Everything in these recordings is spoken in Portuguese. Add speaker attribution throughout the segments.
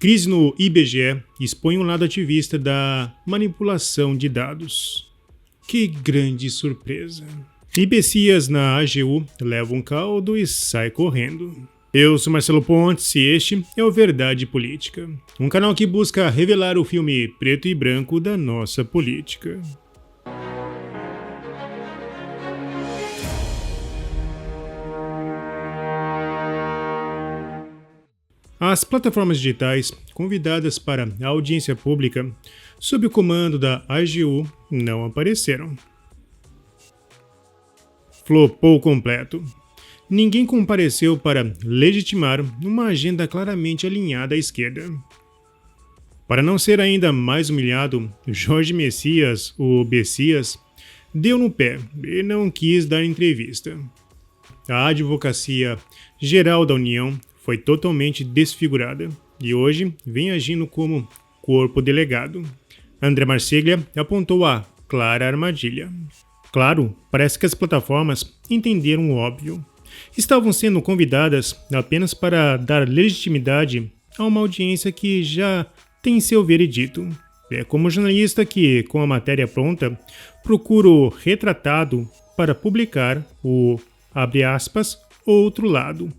Speaker 1: crise no IBGE expõe um lado ativista da manipulação de dados. Que grande surpresa! Imbecias na AGU leva um caldo e sai correndo. Eu sou Marcelo Pontes e este é o Verdade Política, um canal que busca revelar o filme preto e branco da nossa política. As plataformas digitais convidadas para a audiência pública sob o comando da AGU não apareceram. Flopou completo. Ninguém compareceu para legitimar uma agenda claramente alinhada à esquerda. Para não ser ainda mais humilhado, Jorge Messias, o Bessias, deu no pé e não quis dar entrevista. A Advocacia Geral da União foi totalmente desfigurada e hoje vem agindo como corpo delegado. André Marceglia apontou a clara armadilha. Claro, parece que as plataformas entenderam o óbvio. Estavam sendo convidadas apenas para dar legitimidade a uma audiência que já tem seu veredito. É como jornalista que, com a matéria pronta, procura o retratado para publicar o, abre aspas, outro lado,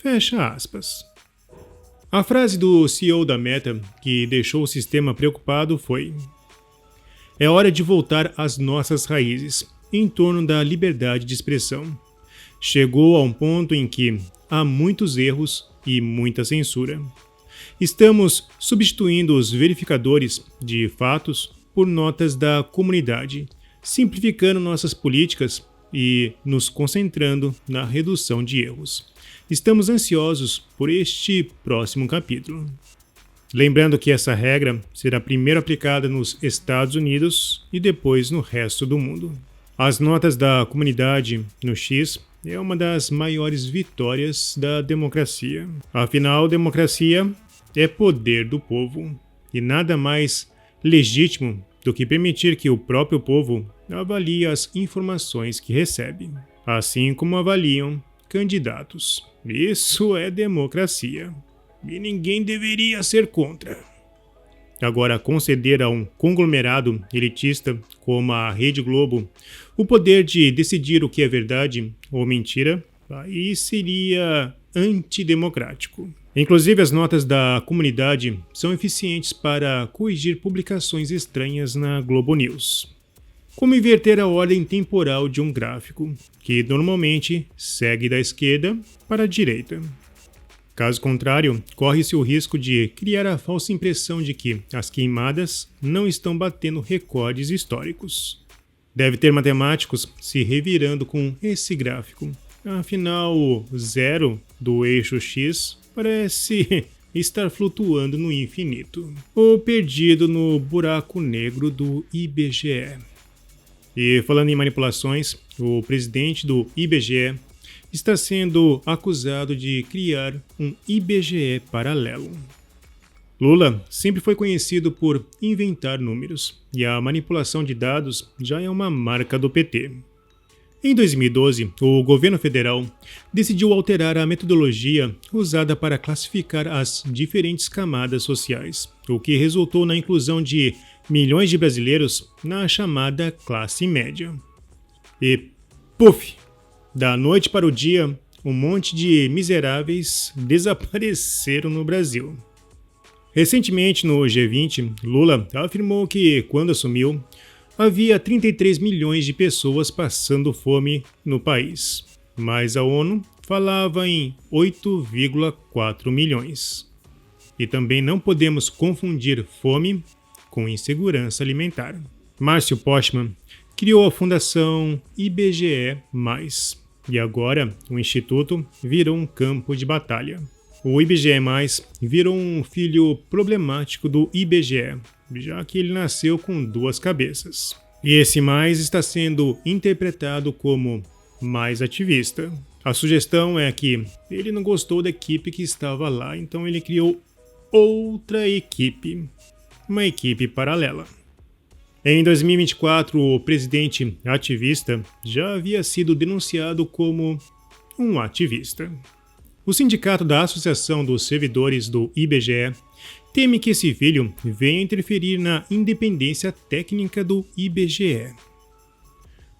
Speaker 1: fecha aspas. A frase do CEO da Meta, que deixou o sistema preocupado, foi: "É hora de voltar às nossas raízes, em torno da liberdade de expressão. Chegou a um ponto em que há muitos erros e muita censura. Estamos substituindo os verificadores de fatos por notas da comunidade, simplificando nossas políticas e nos concentrando na redução de erros. Estamos ansiosos por este próximo capítulo." Lembrando que essa regra será primeiro aplicada nos Estados Unidos e depois no resto do mundo. As notas da comunidade no X é uma das maiores vitórias da democracia. Afinal, democracia é poder do povo e nada mais legítimo do que permitir que o próprio povo avalie as informações que recebe, assim como avaliam candidatos. Isso é democracia e ninguém deveria ser contra. Agora, conceder a um conglomerado elitista como a Rede Globo o poder de decidir o que é verdade ou mentira, aí seria antidemocrático. Inclusive, as notas da comunidade são eficientes para corrigir publicações estranhas na Globo News. Como inverter a ordem temporal de um gráfico, que normalmente segue da esquerda para a direita. Caso contrário, corre-se o risco de criar a falsa impressão de que as queimadas não estão batendo recordes históricos. Deve ter matemáticos se revirando com esse gráfico. Afinal, o zero do eixo X parece estar flutuando no infinito, ou perdido no buraco negro do IBGE. E falando em manipulações, o presidente do IBGE está sendo acusado de criar um IBGE paralelo. Lula sempre foi conhecido por inventar números, e a manipulação de dados já é uma marca do PT. Em 2012, o governo federal decidiu alterar a metodologia usada para classificar as diferentes camadas sociais, o que resultou na inclusão de milhões de brasileiros na chamada classe média. E, puf! Da noite para o dia, um monte de miseráveis desapareceram no Brasil. Recentemente, no G20, Lula afirmou que, quando assumiu, havia 33 milhões de pessoas passando fome no país, mas a ONU falava em 8,4 milhões. E também não podemos confundir fome com insegurança alimentar. Márcio Postman criou a Fundação IBGE+, e agora o Instituto virou um campo de batalha. O IBGE+, virou um filho problemático do IBGE, já que ele nasceu com duas cabeças. E esse mais está sendo interpretado como mais ativista. A sugestão é que ele não gostou da equipe que estava lá, então ele criou outra equipe, uma equipe paralela. Em 2024, o presidente ativista já havia sido denunciado como um ativista. O sindicato da Associação dos Servidores do IBGE teme que esse filho venha interferir na independência técnica do IBGE.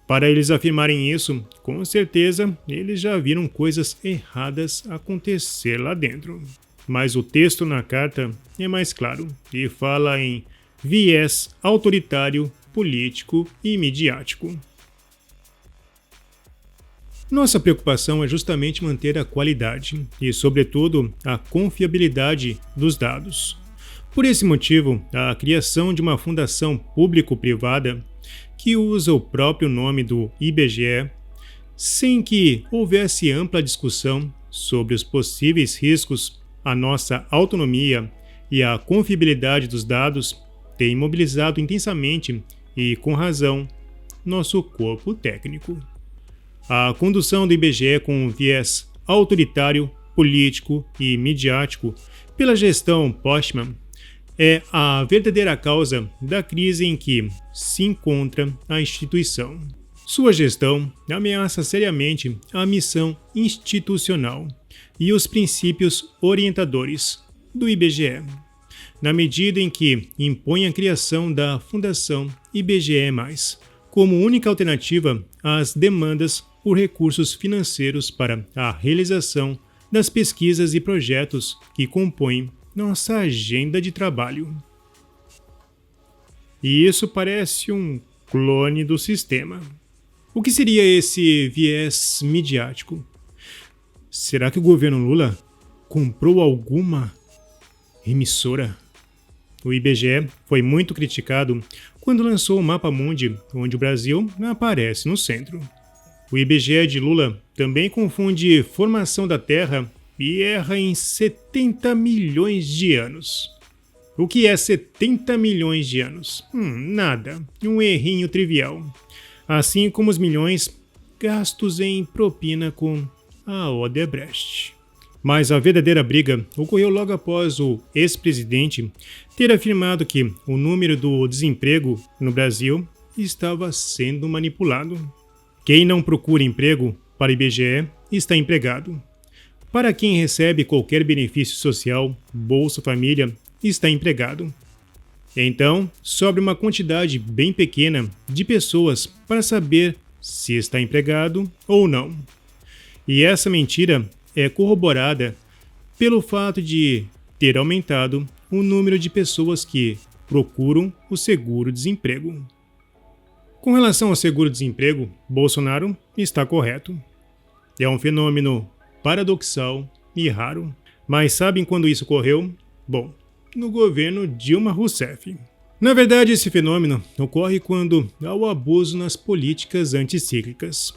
Speaker 1: Para eles afirmarem isso, com certeza eles já viram coisas erradas acontecer lá dentro. Mas o texto na carta é mais claro e fala em viés autoritário, político e midiático. Nossa preocupação é justamente manter a qualidade e, sobretudo, a confiabilidade dos dados. Por esse motivo, a criação de uma fundação público-privada que usa o próprio nome do IBGE, sem que houvesse ampla discussão sobre os possíveis riscos à nossa autonomia e à confiabilidade dos dados, tem mobilizado intensamente e, com razão, nosso corpo técnico. A condução do IBGE com um viés autoritário, político e midiático pela gestão Postman é a verdadeira causa da crise em que se encontra a instituição. Sua gestão ameaça seriamente a missão institucional e os princípios orientadores do IBGE, na medida em que impõe a criação da Fundação IBGE+, como única alternativa às demandas por recursos financeiros para a realização das pesquisas e projetos que compõem nossa agenda de trabalho. E isso parece um clone do sistema. O que seria esse viés midiático? Será que o governo Lula comprou alguma emissora? O IBGE foi muito criticado quando lançou o Mapa Mundi, onde o Brasil aparece no centro. O IBGE de Lula também confunde formação da Terra e erra em 70 milhões de anos. O que é 70 milhões de anos? Nada, um errinho trivial. Assim como os milhões gastos em propina com a Odebrecht. Mas a verdadeira briga ocorreu logo após o ex-presidente ter afirmado que o número do desemprego no Brasil estava sendo manipulado. Quem não procura emprego para o IBGE está empregado. Para quem recebe qualquer benefício social, Bolsa Família, está empregado. Então, sobra uma quantidade bem pequena de pessoas para saber se está empregado ou não. E essa mentira é corroborada pelo fato de ter aumentado o número de pessoas que procuram o seguro-desemprego. Com relação ao seguro-desemprego, Bolsonaro está correto. É um fenômeno paradoxal e raro. Mas sabem quando isso ocorreu? Bom, no governo Dilma Rousseff. Na verdade, esse fenômeno ocorre quando há o abuso nas políticas anticíclicas.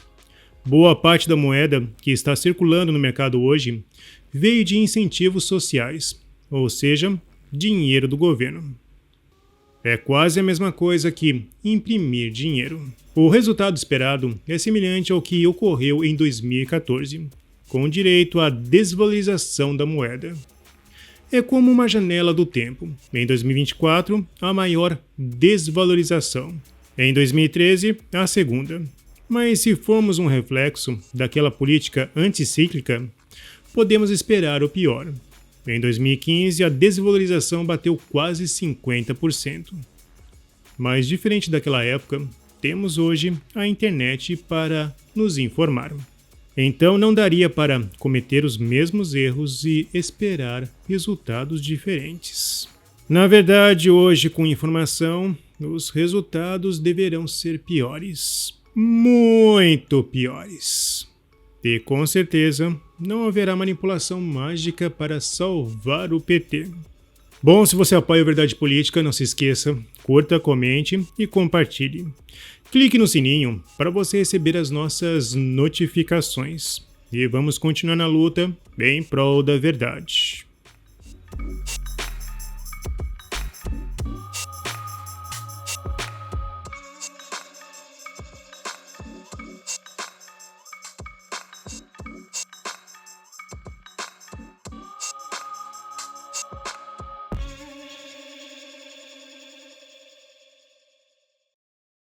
Speaker 1: Boa parte da moeda que está circulando no mercado hoje veio de incentivos sociais, ou seja, dinheiro do governo. É quase a mesma coisa que imprimir dinheiro. O resultado esperado é semelhante ao que ocorreu em 2014, com direito à desvalorização da moeda. É como uma janela do tempo. Em 2024, a maior desvalorização. Em 2013, a segunda. Mas se formos um reflexo daquela política anticíclica, podemos esperar o pior. Em 2015, a desvalorização bateu quase 50%. Mas diferente daquela época, temos hoje a internet para nos informar. Então não daria para cometer os mesmos erros e esperar resultados diferentes. Na verdade, hoje, com informação, os resultados deverão ser piores. Muito piores. E com certeza não haverá manipulação mágica para salvar o PT. Bom, se você apoia a Verdade Política, não se esqueça, curta, comente e compartilhe. Clique no sininho para você receber as nossas notificações. E vamos continuar na luta em prol da verdade.